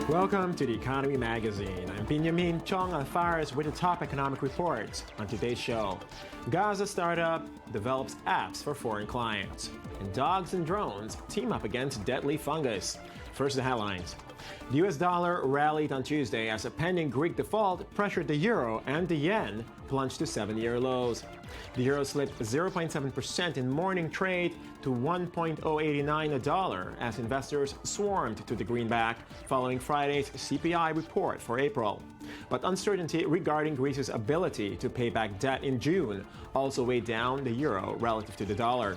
Welcome to the Economy Magazine. I'm Benjamin Chong Alfares with the top economic reports. On today's show, Gaza startup develops apps for foreign clients, and dogs and drones team up against deadly fungus. First, the headlines. The US dollar rallied on Tuesday as a pending Greek default pressured the euro, and the yen plunged to 7-year lows. The euro slipped 0.7% in morning trade to 1.089 a dollar as investors swarmed to the greenback following Friday's CPI report for April. But uncertainty regarding Greece's ability to pay back debt in June also weighed down the euro relative to the dollar.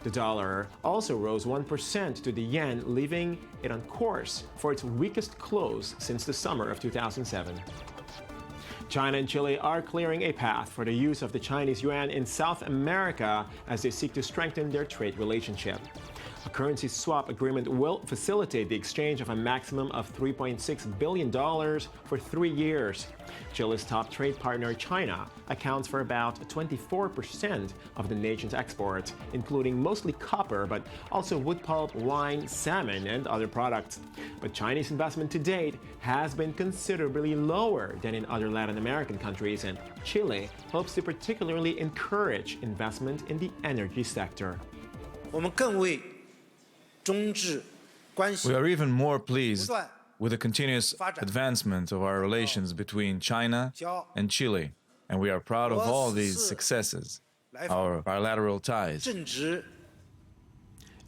The dollar also rose 1% to the yen, leaving it on course for its weakest close since the summer of 2007. China and Chile are clearing a path for the use of the Chinese yuan in South America as they seek to strengthen their trade relationship. A currency swap agreement will facilitate the exchange of a maximum of $3.6 billion for 3 years. Chile's top trade partner, China, accounts for about 24% of the nation's exports, including mostly copper, but also wood pulp, wine, salmon, and other products. But Chinese investment to date has been considerably lower than in other Latin American countries, and Chile hopes to particularly encourage investment in the energy sector. We are even more pleased with the continuous advancement of our relations between China and Chile, and we are proud of all these successes, our bilateral ties.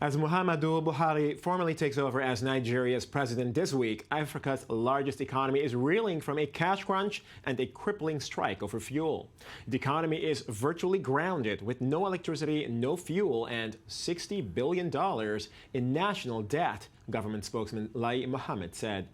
As Muhammadu Buhari formally takes over as Nigeria's president this week, Africa's largest economy is reeling from a cash crunch and a crippling strike over fuel. The economy is virtually grounded with no electricity, no fuel, and $60 billion in national debt, government spokesman Lai Mohammed said.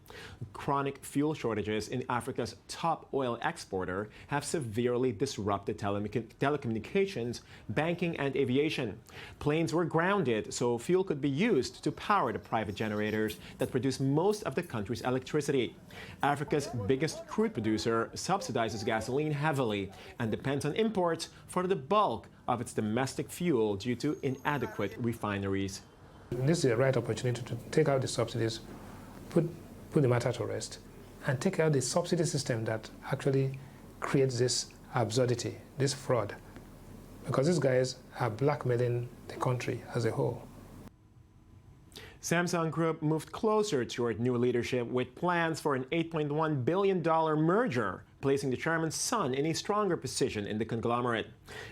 Chronic fuel shortages in Africa's top oil exporter have severely disrupted telecommunications, banking, and aviation. Planes were grounded so fuel could be used to power the private generators that produce most of the country's electricity. Africa's biggest crude producer subsidizes gasoline heavily and depends on imports for the bulk of its domestic fuel due to inadequate refineries. This is the right opportunity to take out the subsidies, put the matter to rest, and take out the subsidy system that actually creates this absurdity, this fraud, because these guys are blackmailing the country as a whole. Samsung Group moved closer toward new leadership with plans for an $8.1 billion merger, placing the chairman's son in a stronger position in the conglomerate.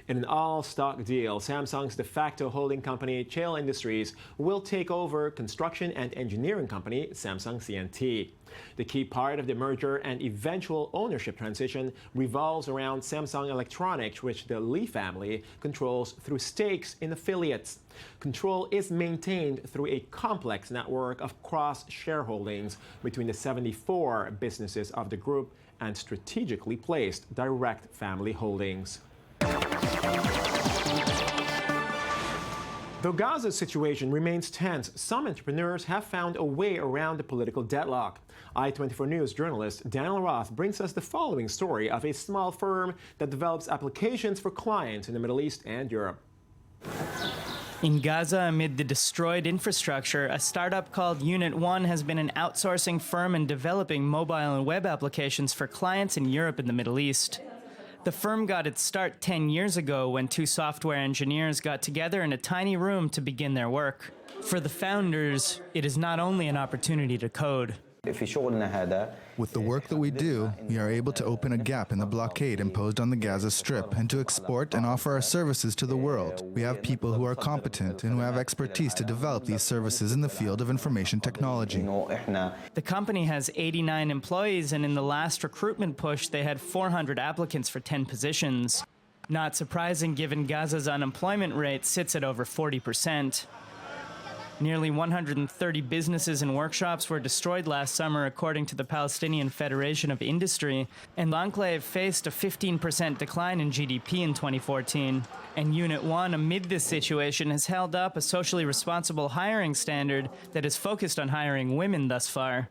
In an all-stock deal, Samsung's de facto holding company, Cheil Industries, will take over construction and engineering company, Samsung C&T. The key part of the merger and eventual ownership transition revolves around Samsung Electronics, which the Lee family controls through stakes in affiliates. Control is maintained through a complex network of cross-shareholdings between the 74 businesses of the group and strategically placed direct family holdings. Though Gaza's situation remains tense, some entrepreneurs have found a way around the political deadlock. I-24 News journalist Daniel Roth brings us the following story of a small firm that develops applications for clients in the Middle East and Europe. In Gaza, amid the destroyed infrastructure, a startup called Unit 1 has been an outsourcing firm and developing mobile and web applications for clients in Europe and the Middle East. The firm got its start 10 years ago when 2 software engineers got together in a tiny room to begin their work. For the founders, it is not only an opportunity to code. With the work that we do, we are able to open a gap in the blockade imposed on the Gaza Strip and to export and offer our services to the world. We have people who are competent and who have expertise to develop these services in the field of information technology. The company has 89 employees, and in the last recruitment push, they had 400 applicants for 10 positions. Not surprising given Gaza's unemployment rate sits at over 40%. Nearly 130 businesses and workshops were destroyed last summer, according to the Palestinian Federation of Industry, and L'Enclave faced a 15% decline in GDP in 2014. And Unit 1, amid this situation, has held up a socially responsible hiring standard that is focused on hiring women thus far.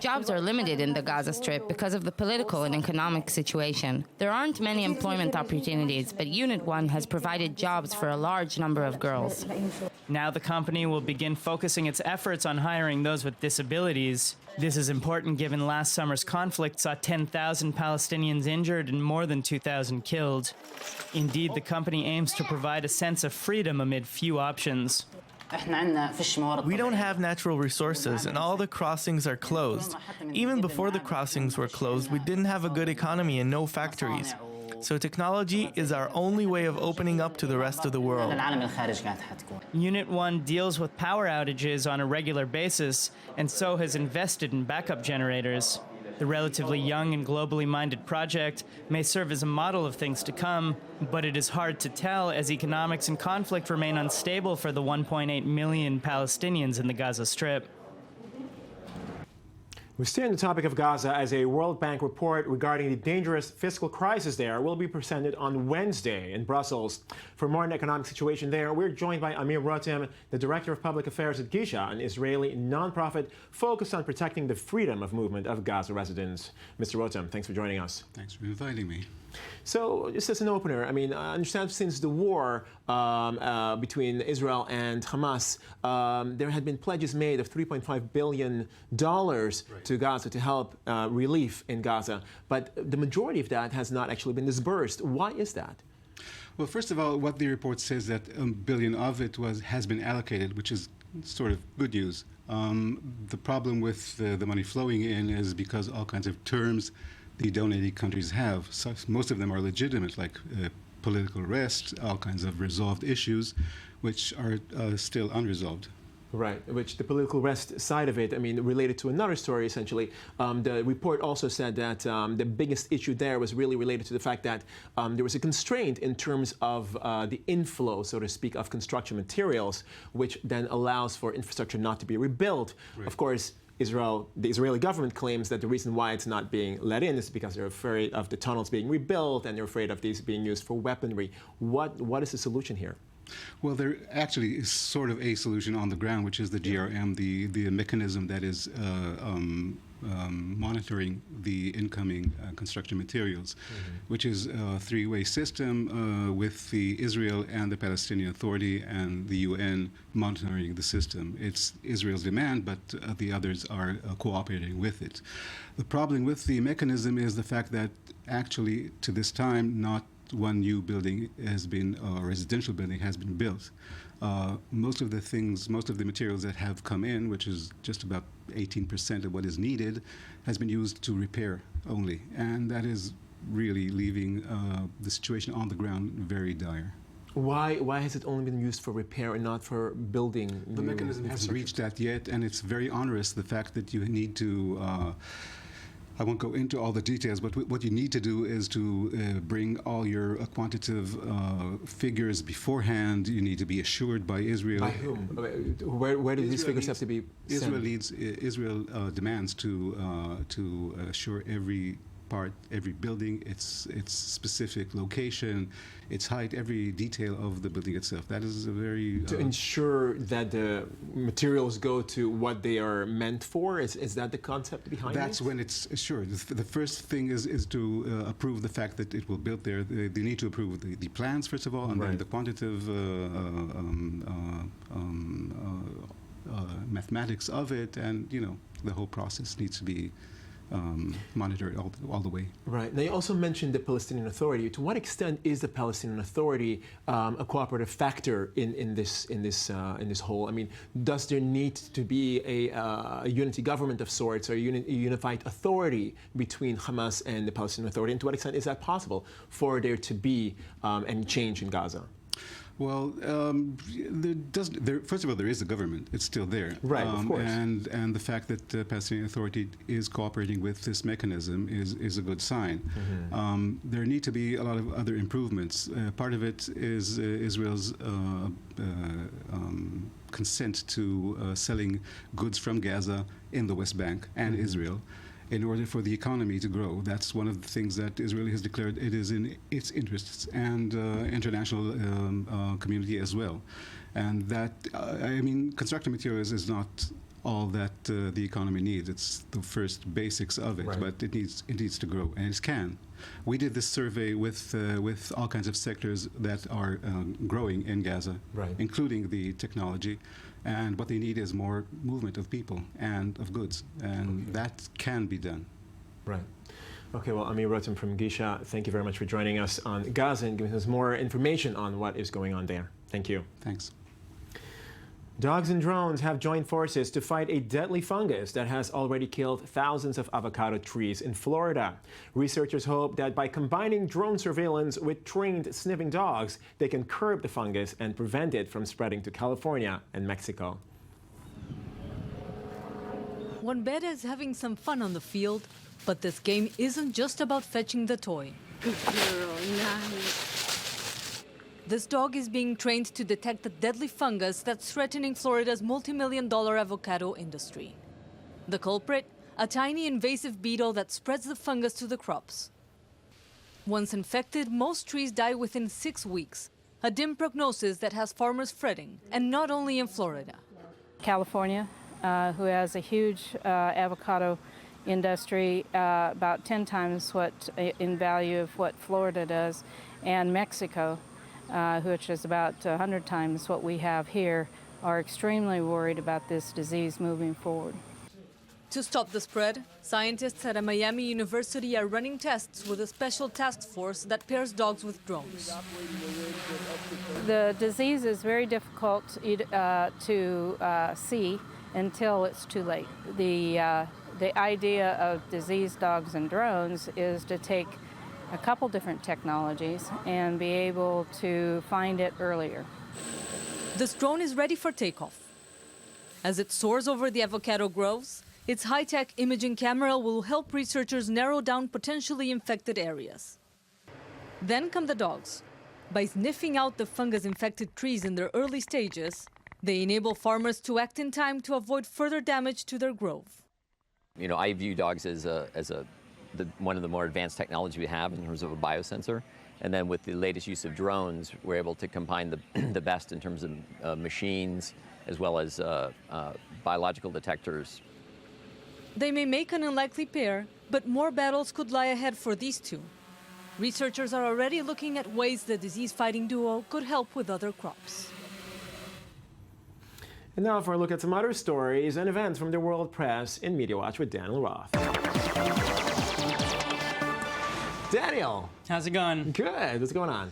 Jobs are limited in the Gaza Strip because of the political and economic situation. There aren't many employment opportunities, but Unit 1 has provided jobs for a large number of girls. Now the company will begin focusing its efforts on hiring those with disabilities. This is important given last summer's conflict saw 10,000 Palestinians injured and more than 2,000 killed. Indeed, the company aims to provide a sense of freedom amid few options. We don't have natural resources, and all the crossings are closed. Even before the crossings were closed, we didn't have a good economy and no factories. So technology is our only way of opening up to the rest of the world. Unit 1 deals with power outages on a regular basis, and so has invested in backup generators. The relatively young and globally minded project may serve as a model of things to come, but it is hard to tell as economics and conflict remain unstable for the 1.8 million Palestinians in the Gaza Strip. We stay on the topic of Gaza as a World Bank report regarding the dangerous fiscal crisis there will be presented on Wednesday in Brussels. For more on the economic situation there, we're joined by Amir Rotem, the Director of Public Affairs at Gisha, an Israeli nonprofit focused on protecting the freedom of movement of Gaza residents. Mr. Rotem, thanks for joining us. Thanks for inviting me. So, just as an opener, I understand since the war between Israel and Hamas, there had been pledges made of $3.5 billion to Gaza to help relief in Gaza. But the majority of that has not actually been disbursed. Why is that? Well, first of all, what the report says that $1 billion of it has been allocated, which is sort of good news. The problem with the money flowing in is because all kinds of terms the donating countries have. So most of them are legitimate, like political arrest, all kinds of resolved issues, which are still unresolved. Right, which the political arrest side of it, related to another story, essentially. The report also said that the biggest issue there was really related to the fact that there was a constraint in terms of the inflow, so to speak, of construction materials, which then allows for infrastructure not to be rebuilt. Right. Of course, the Israeli government claims that the reason why it's not being let in is because they're afraid of the tunnels being rebuilt and they're afraid of these being used for weaponry. What is the solution here? Well, there actually is sort of a solution on the ground, which is the GRM, the mechanism that is monitoring the incoming construction materials, which is a three-way system with the Israel and the Palestinian Authority and the UN monitoring the system. It's Israel's demand, but the others are cooperating with it. The problem with the mechanism is the fact that actually, to this time, not one new building has been, residential building has been built. Most of the materials that have come in, which is just about 18% of what is needed, has been used to repair only. And that is really leaving the situation on the ground very dire. Why has it only been used for repair and not for building? The mechanism hasn't reached that yet, and it's very onerous, the fact that you need to I won't go into all the details, but what you need to do is to bring all your quantitative figures beforehand. You need to be assured by Israel. By whom? Where do these figures have to be sent? Israel demands to assure every part, every building, its specific location, its height, every detail of the building itself. That is a very... To ensure that the materials go to what they are meant for? Is that the concept behind it? That's when it's assured. The first thing is to approve the fact that it will build there. They need to approve the plans, first of all, and then the quantitative mathematics of it, and, the whole process needs to be monitored all the way. Right. Now, you also mentioned the Palestinian Authority. To what extent is the Palestinian Authority a cooperative factor in this whole? Does there need to be a unity government of sorts, or a unified authority between Hamas and the Palestinian Authority? And to what extent is that possible for there to be any change in Gaza? Well, first of all, there is a government. It's still there. Right, of course. And the fact that the Palestinian Authority is cooperating with this mechanism is a good sign. There need to be a lot of other improvements. Part of it is Israel's consent to selling goods from Gaza in the West Bank and Israel, in order for the economy to grow. That's one of the things that Israel has declared it is in its interests, and international community as well. And that, construction materials is not all that the economy needs. It's the first basics of it, but it needs to grow, and it can. We did this survey with all kinds of sectors that are growing in Gaza, including the technology, and what they need is more movement of people and of goods, and that can be done. Right. Okay, well, Amir Rotem from Gisha, thank you very much for joining us on Gaza and giving us more information on what is going on there. Thank you. Thanks. Dogs and drones have joined forces to fight a deadly fungus that has already killed thousands of avocado trees in Florida. Researchers hope that by combining drone surveillance with trained sniffing dogs, they can curb the fungus and prevent it from spreading to California and Mexico. Juanbeda is having some fun on the field, but this game isn't just about fetching the toy. Good girl, nice. This dog is being trained to detect the deadly fungus that's threatening Florida's multi-million-dollar avocado industry. The culprit, a tiny invasive beetle that spreads the fungus to the crops. Once infected, most trees die within 6 weeks, a dim prognosis that has farmers fretting, and not only in Florida. California, who has a huge avocado industry, about 10 times what in value of what Florida does, and Mexico, which is about 100 times what we have here, are extremely worried about this disease moving forward. To stop the spread, scientists at a Miami university are running tests with a special task force that pairs dogs with drones. The disease is very difficult to see until it's too late. The idea of disease dogs and drones is to take a couple different technologies and be able to find it earlier. This drone is ready for takeoff. As it soars over the avocado groves, its high-tech imaging camera will help researchers narrow down potentially infected areas. Then come the dogs. By sniffing out the fungus-infected trees in their early stages, they enable farmers to act in time to avoid further damage to their grove. You know, I view dogs as one of the more advanced technology we have in terms of a biosensor. And then with the latest use of drones, we're able to combine the best in terms of machines as well as biological detectors. They may make an unlikely pair, but more battles could lie ahead for these two. Researchers are already looking at ways the disease-fighting duo could help with other crops. And now for a look at some other stories and events from the world press in Media Watch with Daniel Roth. Daniel. How's it going? Good. What's going on?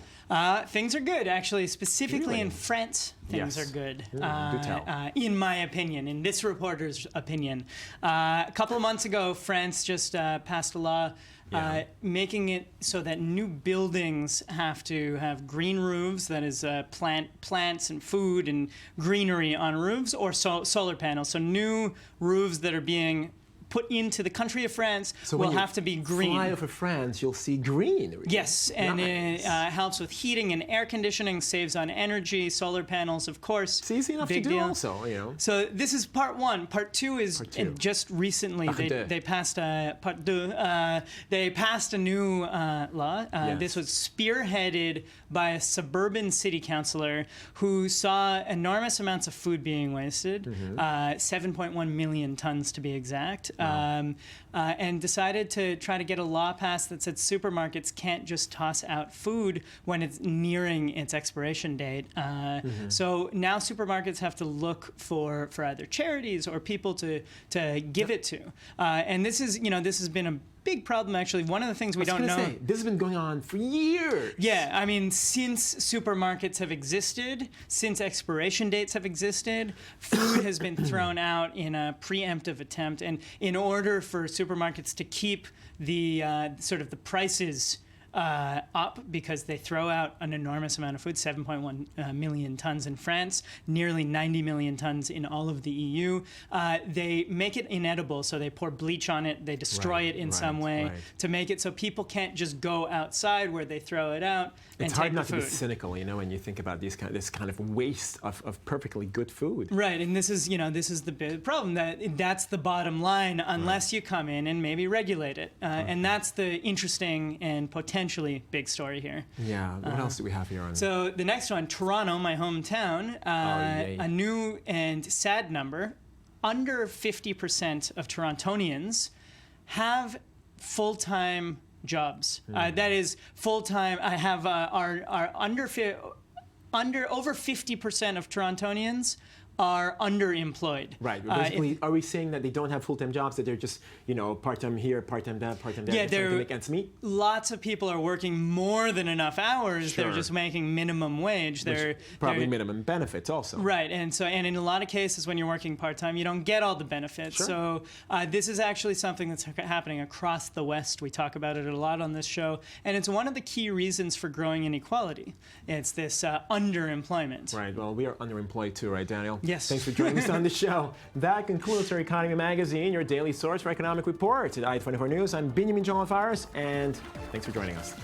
Things are good, actually. Specifically in France, things are good. Do tell. In my opinion, in this reporter's opinion. A couple of months ago, France just passed a law making it so that new buildings have to have green roofs, that is plants and food and greenery on roofs, or solar panels. So new roofs that are being put into the country of France will have to be green. Fly over France, you'll see green. Yes, and it helps with heating and air conditioning, saves on energy, solar panels, of course. It's easy enough to do also, you know. So this is part one. Part two is, and just recently they passed a new law. This was spearheaded by a suburban city councilor who saw enormous amounts of food being wasted, 7.1 million tons to be exact. And decided to try to get a law passed that said supermarkets can't just toss out food when it's nearing its expiration date. So now supermarkets have to look for either charities or people to give it to. And this has been a big problem, actually. One of the things we don't know... This has been going on for years. Yeah, I mean, since supermarkets have existed, since expiration dates have existed, food has been thrown out in a preemptive attempt. And in order for supermarkets to keep the the prices up, because they throw out an enormous amount of food, 7.1 million tons in France, nearly 90 million tons in all of the EU. They make it inedible, so they pour bleach on it, they destroy it in some way to make it so people can't just go outside where they throw it out and it's take hard the not food. to be cynical, when you think about this kind of waste of perfectly good food. Right, and this is the big problem, that's the bottom line unless you come in and maybe regulate it. And that's the interesting and potentially big story here. Yeah, what else do we have here on? So the next one, Toronto, my hometown, a new and sad number, under 50% of Torontonians have full-time jobs. That is full-time. I have are under over 50% of Torontonians are underemployed. Right. Basically, are we saying that they don't have full-time jobs, that they're just, part-time here, part-time there, part-time there, Yeah, to make ends meet? Lots of people are working more than enough hours. Sure. They're just making minimum wage. They're probably minimum benefits also. Right, and in a lot of cases when you're working part-time, you don't get all the benefits. Sure. So this is actually something that's happening across the West. We talk about it a lot on this show, and it's one of the key reasons for growing inequality. It's this underemployment. Right, well, we are underemployed too, right, Daniel? Yes. Thanks for joining us on the show. That concludes our Economy Magazine, your daily source for economic reports. At I-24 News, I'm Benjamin John Faris, and thanks for joining us.